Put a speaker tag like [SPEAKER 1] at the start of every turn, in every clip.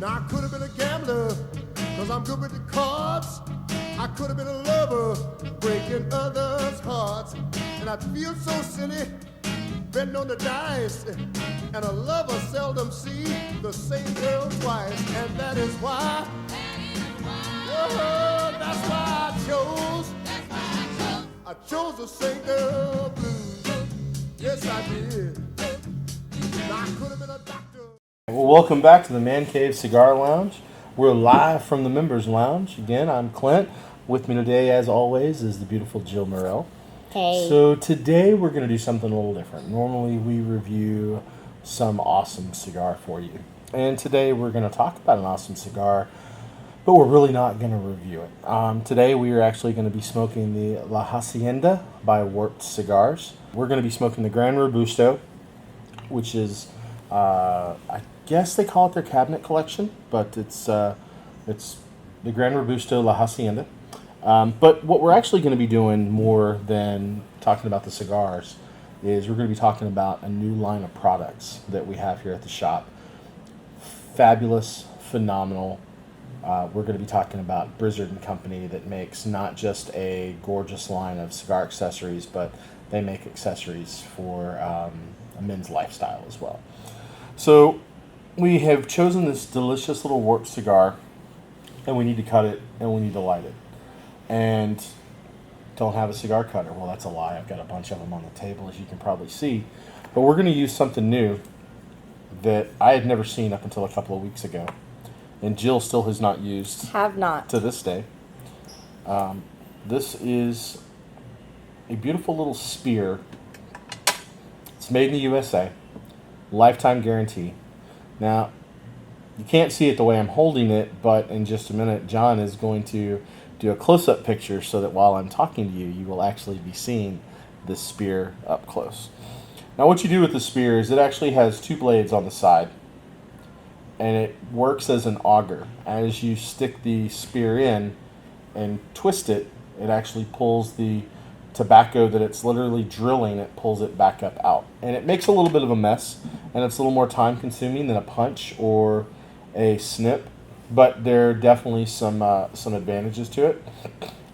[SPEAKER 1] Now I could have been a gambler, cause I'm good with the cards. I could have been a lover, breaking others' hearts. And I feel so silly, betting on the dice. And a lover seldom see the same girl twice. And that is why, oh, that's why I chose to sing the blues. Yes, I did. Now I could have been a doctor.
[SPEAKER 2] Well, welcome back to the Man Cave Cigar Lounge. We're live from the Members Lounge. Again, I'm Clint. With me today, as always, is the beautiful Jill Morrell.
[SPEAKER 3] Hey.
[SPEAKER 2] So today we're going to do something a little different. Normally we review some awesome cigar for you. And today we're going to talk about an awesome cigar, but we're really not going to review it. Today we are actually going to be smoking the La Hacienda by Warped Cigars. We're going to be smoking the Gran Robusto, which is, I guess they call it their cabinet collection, but it's the Gran Robusto La Hacienda. But what we're actually going to be doing more than talking about the cigars is we're going to be talking about a new line of products that we have here at the shop. Fabulous, phenomenal. We're going to be talking about Brizard Company that makes not just a gorgeous line of cigar accessories, but they make accessories for a men's lifestyle as well. So we have chosen this delicious little Warped cigar, and we need to cut it and we need to light it. And don't have a cigar cutter. Well, that's a lie. I've got a bunch of them on the table, as you can probably see. But we're going to use something new that I had never seen up until a couple of weeks ago. And Jill still has not used.
[SPEAKER 3] Have not.
[SPEAKER 2] To this day. This is a beautiful little spear. It's made in the USA. Lifetime guarantee. Now, you can't see it the way I'm holding it, but in just a minute, John is going to do a close-up picture so that while I'm talking to you, you will actually be seeing this spear up close. Now, what you do with the spear is it actually has two blades on the side, and it works as an auger. As you stick the spear in and twist it, it actually pulls the tobacco that it's literally drilling, it pulls it back up out. And it makes a little bit of a mess, and it's a little more time-consuming than a punch or a snip. But there are definitely some advantages to it.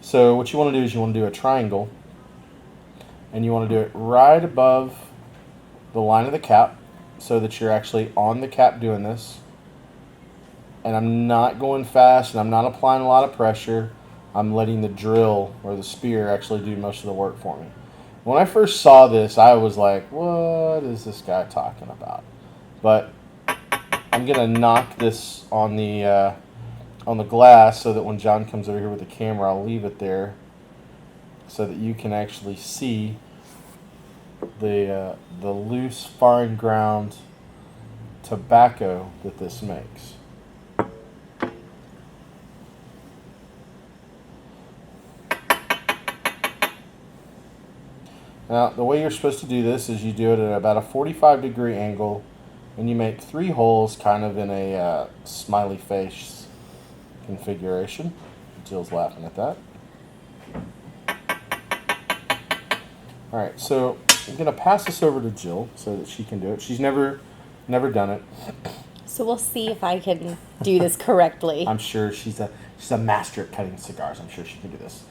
[SPEAKER 2] So what you want to do is you want to do a triangle, and you want to do it right above the line of the cap so that you're actually on the cap doing this. And I'm not going fast, and I'm not applying a lot of pressure. I'm letting the drill or the spear actually do most of the work for me. When I first saw this, I was like, what is this guy talking about? But I'm going to knock this on the glass so that when John comes over here with the camera, I'll leave it there so that you can actually see the loose, fine ground tobacco that this makes. Now, the way you're supposed to do this is you do it at about a 45-degree angle, and you make 3 holes kind of in a smiley face configuration. Jill's laughing at that. All right, so I'm going to pass this over to Jill so that she can do it. She's never done it.
[SPEAKER 3] So we'll see if I can do this correctly.
[SPEAKER 2] I'm sure she's a master at cutting cigars. I'm sure she can do this.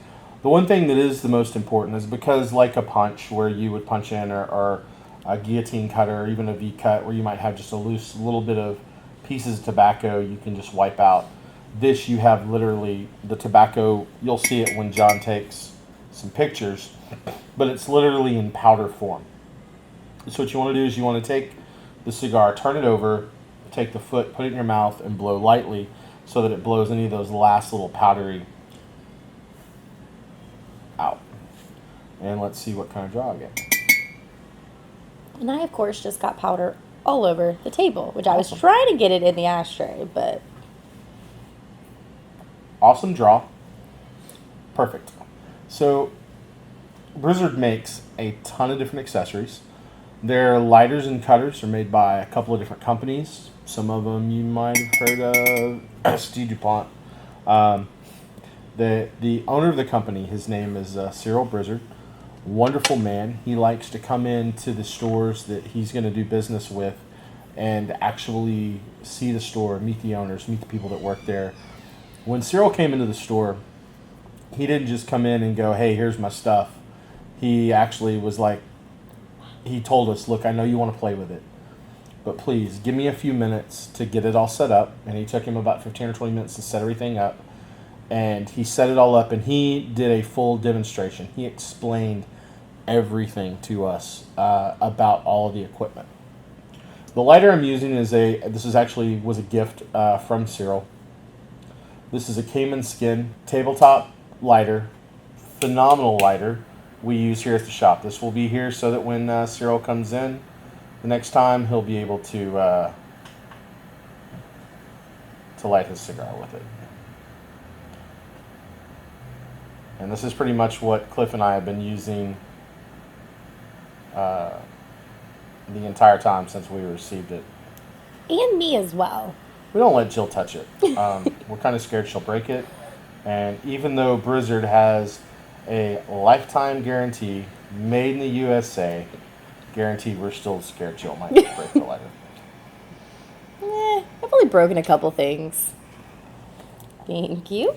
[SPEAKER 2] The one thing that is the most important is because like a punch where you would punch in or a guillotine cutter or even a V-cut where you might have just a loose little bit of pieces of tobacco you can just wipe out. This you have literally the tobacco, you'll see it when John takes some pictures, but it's literally in powder form. So what you want to do is you want to take the cigar, turn it over, take the foot, put it in your mouth and blow lightly so that it blows any of those last little powdery out. And let's see what kind of draw I get.
[SPEAKER 3] And I, of course, just got powder all over the table, which I was trying to get it in the ashtray, but...
[SPEAKER 2] Awesome draw. Perfect. So, Brizard makes a ton of different accessories. Their lighters and cutters are made by a couple of different companies. Some of them you might have heard of. Steve DuPont. The owner of the company, his name is Cyril Brizard. Wonderful man. He likes to come into the stores that he's going to do business with and actually see the store, meet the owners, meet the people that work there. When Cyril came into the store, he didn't just come in and go, hey, here's my stuff. He actually was like, he told us, look, I know you want to play with it, but please give me a few minutes to get it all set up. And he took him about 15 or 20 minutes to set everything up. And he set it all up, and he did a full demonstration. He explained everything to us about all of the equipment. The lighter I'm using was a gift from Cyril. This is a caiman skin tabletop lighter, phenomenal lighter we use here at the shop. This will be here so that when Cyril comes in the next time, he'll be able to light his cigar with it. And this is pretty much what Cliff and I have been using the entire time since we received it.
[SPEAKER 3] And me as well.
[SPEAKER 2] We don't let Jill touch it. We're kind of scared she'll break it. And even though Brizard has a lifetime guarantee, made in the USA guarantee, we're still scared Jill might break the lighter.
[SPEAKER 3] I've only broken a couple things. Thank you.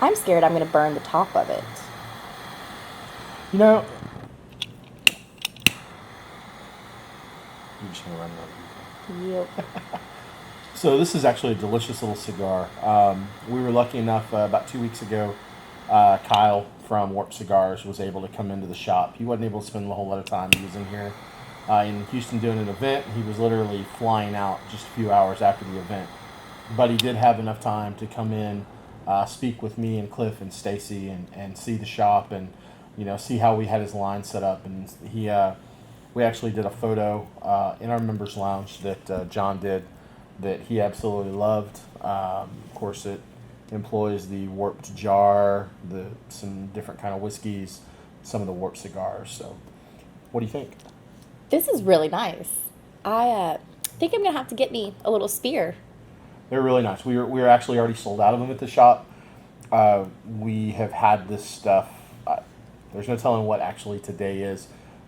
[SPEAKER 3] I'm scared I'm going to burn the top of it.
[SPEAKER 2] You know, you're just going to run
[SPEAKER 3] Yep.
[SPEAKER 2] So this is actually a delicious little cigar. We were lucky enough about 2 weeks ago, Kyle from Warp Cigars was able to come into the shop. He wasn't able to spend a whole lot of time. He was in here in Houston doing an event. He was literally flying out just a few hours after the event. But he did have enough time to come in, speak with me and Cliff and Stacy and see the shop and, you know, see how we had his line set up. And we actually did a photo in our members lounge that John did that he absolutely loved. Of course, it employs the warped jar, some different kind of whiskeys, some of the warped cigars. So what do you think?
[SPEAKER 3] This is really nice. I think I'm going to have to get me a little spear.
[SPEAKER 2] They're really nice. We were actually already sold out of them at the shop. We have had this stuff. There's no telling what actually today is,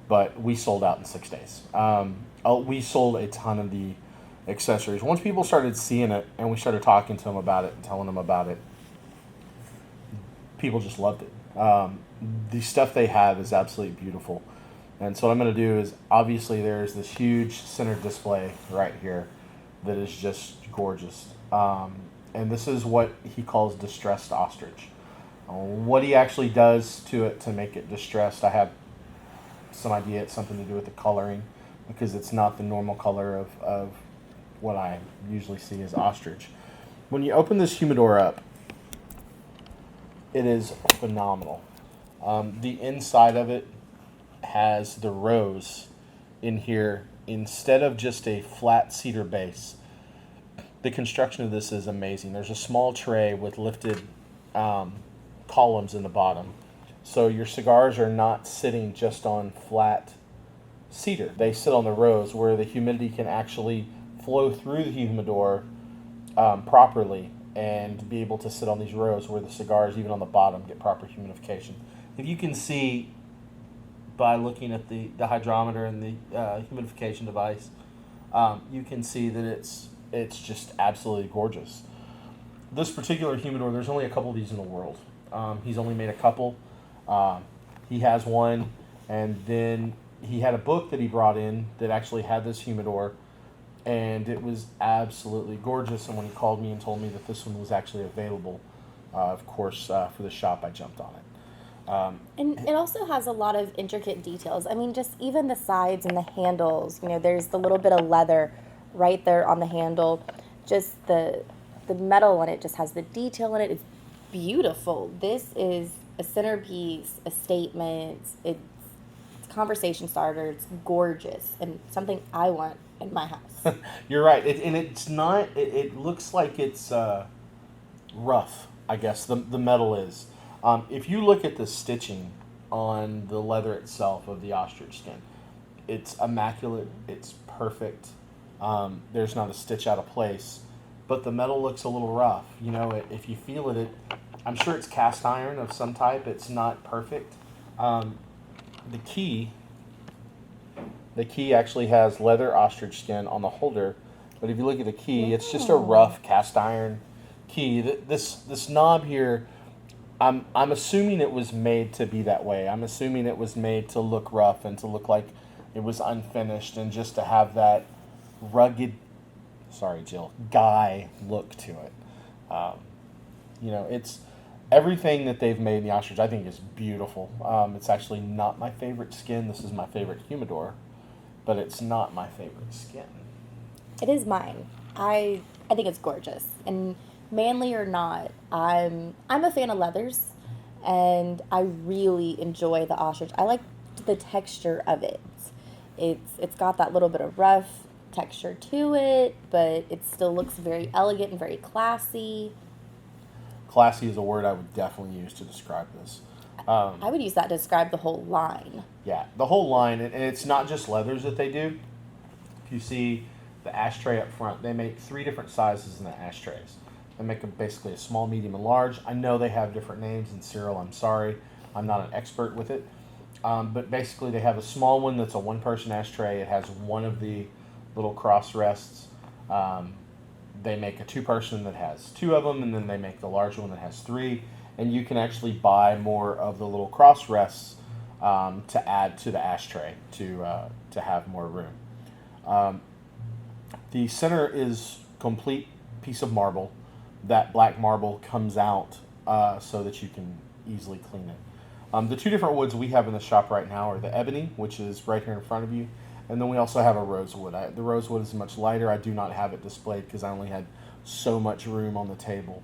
[SPEAKER 2] but we sold out in 6 days. We sold a ton of the accessories. Once people started seeing it and we started talking to them about it and telling them about it, people just loved it. The stuff they have is absolutely beautiful. And so what I'm going to do is, obviously there's this huge center display right here that is just gorgeous. And this is what he calls distressed ostrich. What he actually does to it to make it distressed, I have some idea. It's something to do with the coloring, because it's not the normal color of what I usually see as ostrich. When you open this humidor up, it is phenomenal. The inside of it has the rose in here instead of just a flat cedar base. The construction of this is amazing. There's a small tray with lifted columns in the bottom. So your cigars are not sitting just on flat cedar. They sit on the rose where the humidity can actually flow through the humidor properly and be able to sit on these rows where the cigars, even on the bottom, get proper humidification. If you can see by looking at the hydrometer and the humidification device, you can see that it's just absolutely gorgeous. This particular humidor, there's only a couple of these in the world. He's only made a couple. He has one, and then he had a book that he brought in that actually had this humidor, and it was absolutely gorgeous. And when he called me and told me that this one was actually available, of course, for the shop, I jumped on it.
[SPEAKER 3] And it also has a lot of intricate details. I mean, just even the sides and the handles. You know, there's the little bit of leather right there on the handle. Just the metal on it just has the detail in it. It's beautiful. This is a centerpiece, a statement. It's a conversation starter. It's gorgeous and something I want in my house.
[SPEAKER 2] You're right. It's not. It looks like it's rough, I guess. The metal is. If you look at the stitching on the leather itself of the ostrich skin, it's immaculate. It's perfect. There's not a stitch out of place, but the metal looks a little rough. You know, if you feel it, I'm sure it's cast iron of some type. It's not perfect. the key actually has leather ostrich skin on the holder, but if you look at the key, it's just a rough cast iron key. This knob here, I'm assuming it was made to be that way. I'm assuming it was made to look rough and to look like it was unfinished and just to have that rugged, sorry Jill, guy look to it. It's everything that they've made in the ostrich I think is beautiful. It's actually not my favorite skin. This is my favorite humidor, but it's not my favorite skin.
[SPEAKER 3] It is mine. I think it's gorgeous. And manly or not, I'm a fan of leathers, and I really enjoy the ostrich. I like the texture of it. It's got that little bit of rough texture to it, but it still looks very elegant and very classy.
[SPEAKER 2] Classy is a word I would definitely use to describe this.
[SPEAKER 3] I would use that to describe the whole line.
[SPEAKER 2] Yeah, the whole line, and it's not just leathers that they do. If you see the ashtray up front, they make 3 different sizes in the ashtrays. They make them basically a small, medium, and large. I know they have different names, and Cyril, I'm sorry, I'm not an expert with it. But basically they have a small one that's a one-person ashtray. It has one of the little cross rests. They make a 2-person that has 2 of them, and then they make the large one that has 3. And you can actually buy more of the little cross rests to add to the ashtray to have more room. The center is complete piece of marble. That black marble comes out so that you can easily clean it. The 2 different woods we have in the shop right now are the ebony, which is right here in front of you, and then we also have a rosewood. The rosewood is much lighter. I do not have it displayed because I only had so much room on the table.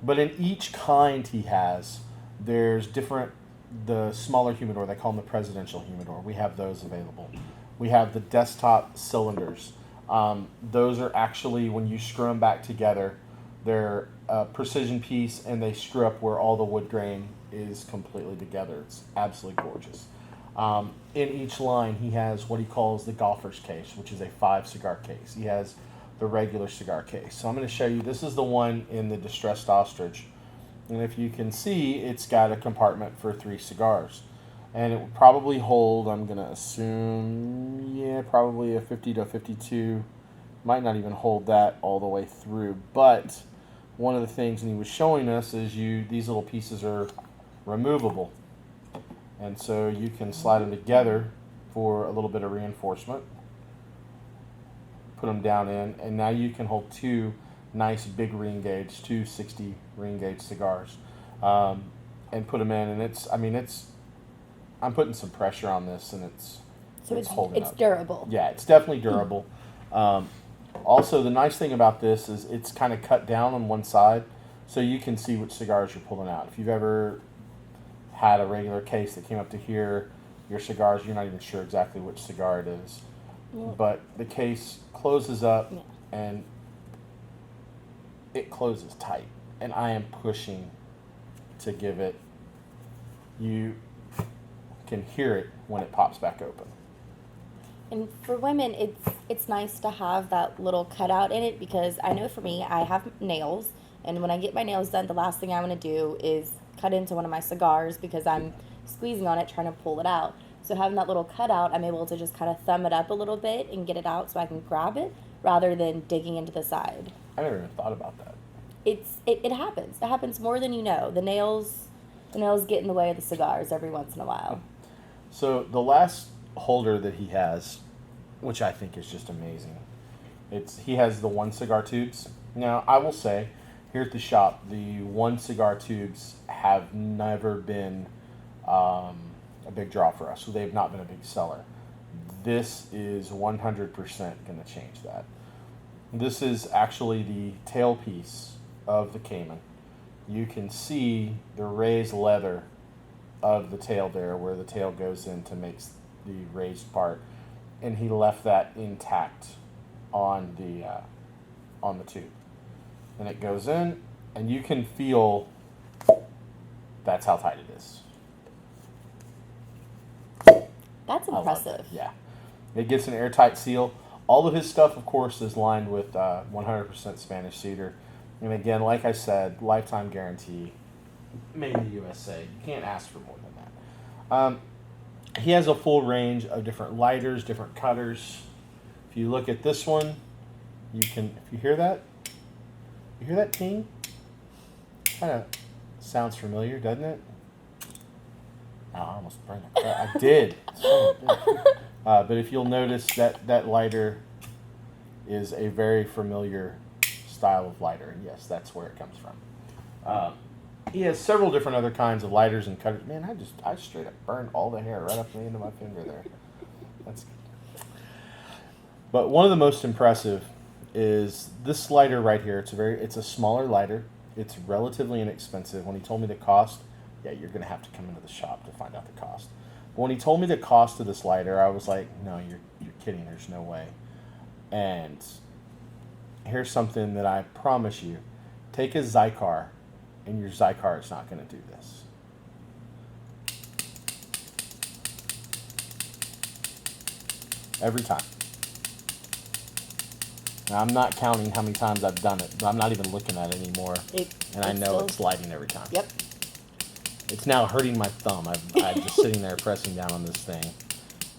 [SPEAKER 2] But in each kind he has, there's different, the smaller humidor, they call them the presidential humidor. We have those available. We have the desktop cylinders. Those are actually, when you screw them back together, they're a precision piece, and they screw up where all the wood grain is completely together. It's absolutely gorgeous. In each line, he has what he calls the golfer's case, which is a 5 cigar case. He has the regular cigar case. So I'm going to show you, this is the one in the distressed ostrich. And if you can see, it's got a compartment for 3 cigars. And it would probably hold, I'm going to assume, yeah, probably a 50 to 52. Might not even hold that all the way through. But one of the things, and he was showing us, is these little pieces are removable. And so you can slide them together for a little bit of reinforcement. Put them down in, and now you can hold 2 nice big ring gauge, 260 ring gauge cigars, and put them in. And I'm putting some pressure on this, and it's holding up.
[SPEAKER 3] It's durable.
[SPEAKER 2] Yeah, it's definitely durable. Also, the nice thing about this is it's kind of cut down on one side, so you can see which cigars you're pulling out. If you've ever had a regular case that came up to here, your cigars, you're not even sure exactly which cigar it is. Yeah. But the case closes up, yeah, and it closes tight. And I am pushing to give it, you can hear it when it pops back open.
[SPEAKER 3] And for women, it's nice to have that little cutout in it, because I know for me, I have nails, and when I get my nails done, the last thing I want to do is cut into one of my cigars because I'm squeezing on it trying to pull it out. So having that little cutout, I'm able to just kind of thumb it up a little bit and get it out so I can grab it rather than digging into the side.
[SPEAKER 2] I never even thought about that.
[SPEAKER 3] It happens. It happens more than you know. The nails get in the way of the cigars every once in a while.
[SPEAKER 2] So the last holder that he has, which I think is just amazing, he has the 1 cigar tubes. Now, I will say, here at the shop, the 1 cigar tubes have never been a big draw for us, so they've not been a big seller. This is 100% going to change that. This is actually the tailpiece of the Cayman. You can see the raised leather of the tail there, where the tail goes in to make the raised part, and he left that intact on the tube. And it goes in, and you can feel that's how tight it is.
[SPEAKER 3] That's impressive.
[SPEAKER 2] Yeah. It gets an airtight seal. All of his stuff, of course, is lined with 100% Spanish cedar. And again, like I said, lifetime guarantee, made in the USA. You can't ask for more than that. he has a full range of different lighters, different cutters. If you look at this one, you can, if you hear that ting? Kind of sounds familiar, doesn't it? Oh, I almost burned the crap. I did. But if you'll notice that lighter is a very familiar style of lighter, and yes, that's where it comes from. He has several different other kinds of lighters and cutters. Man, I straight up burned all the hair right up the end of my finger there. That's good. But one of the most impressive is this lighter right here. It's a smaller lighter. It's relatively inexpensive. When he told me the cost, yeah, you're gonna have to come into the shop to find out the cost. But when he told me the cost of this lighter, I was like, no, you're kidding. There's no way. And here's something that I promise you: take a Cigar, and your Cigar is not going to do this. Every time. Now, I'm not counting how many times I've done it, but I'm not even looking at it anymore. And I know it's lighting every time.
[SPEAKER 3] Yep.
[SPEAKER 2] It's now hurting my thumb. I'm just sitting there pressing down on this thing.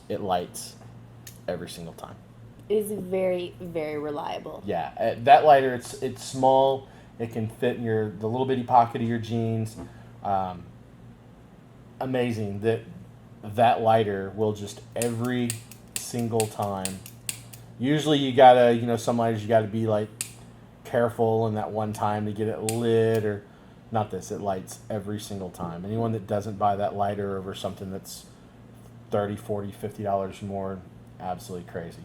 [SPEAKER 2] It lights every single time.
[SPEAKER 3] It is very, very reliable.
[SPEAKER 2] Yeah, that lighter, it's small. It can fit in the little bitty pocket of your jeans. Amazing that lighter will just every single time. Usually you gotta, some lighters you gotta be like careful in that one time to get it lit, or not this. It lights every single time. Anyone that doesn't buy that lighter over something that's $30, $40, $50 more, absolutely crazy.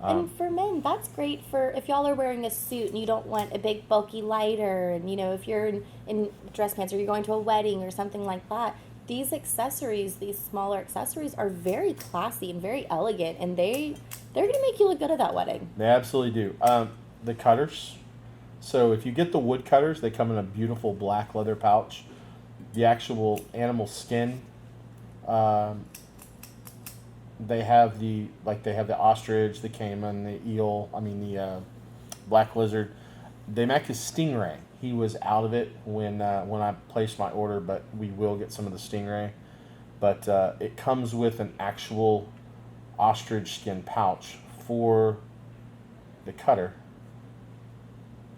[SPEAKER 3] And for men, that's great for if y'all are wearing a suit and you don't want a big bulky lighter, and if you're in dress pants or you're going to a wedding or something like that. These accessories, these smaller accessories, are very classy and very elegant, and they're going to make you look good at that wedding.
[SPEAKER 2] They absolutely do. The cutters. So if you get the wood cutters, they come in a beautiful black leather pouch. The actual animal skin. They have the ostrich, the caiman, the eel. The black lizard. They make a stingray. He was out of it when I placed my order, but we will get some of the stingray. But it comes with an actual ostrich skin pouch for the cutter,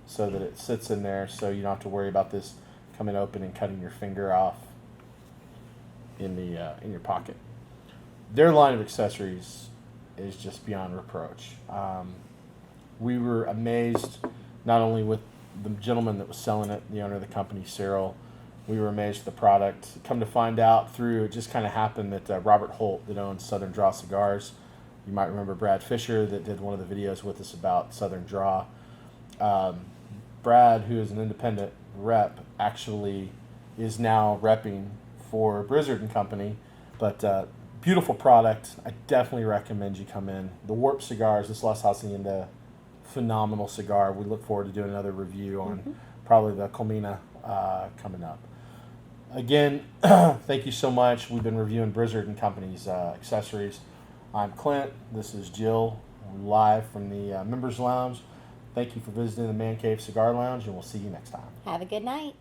[SPEAKER 2] so that it sits in there, so you don't have to worry about this coming open and cutting your finger off in your pocket. Their line of accessories is just beyond reproach. We were amazed not only with the gentleman that was selling it, the owner of the company, Cyril. We were amazed at the product. Come to find out it just kind of happened that Robert Holt, that owns Southern Draw Cigars, you might remember Brad Fisher that did one of the videos with us about Southern Draw. Brad, who is an independent rep, actually is now repping for Brizard Company. But beautiful product. I definitely recommend you come in. The Warp Cigars, this Las Hacienda, phenomenal cigar. We look forward to doing another review on probably the Colmena coming up. Again, thank you so much. We've been reviewing Brizard Company's accessories. I'm Clint. This is Jill, live from the Members Lounge. Thank you for visiting the Man Cave Cigar Lounge, and we'll see you next time.
[SPEAKER 3] Have a good night.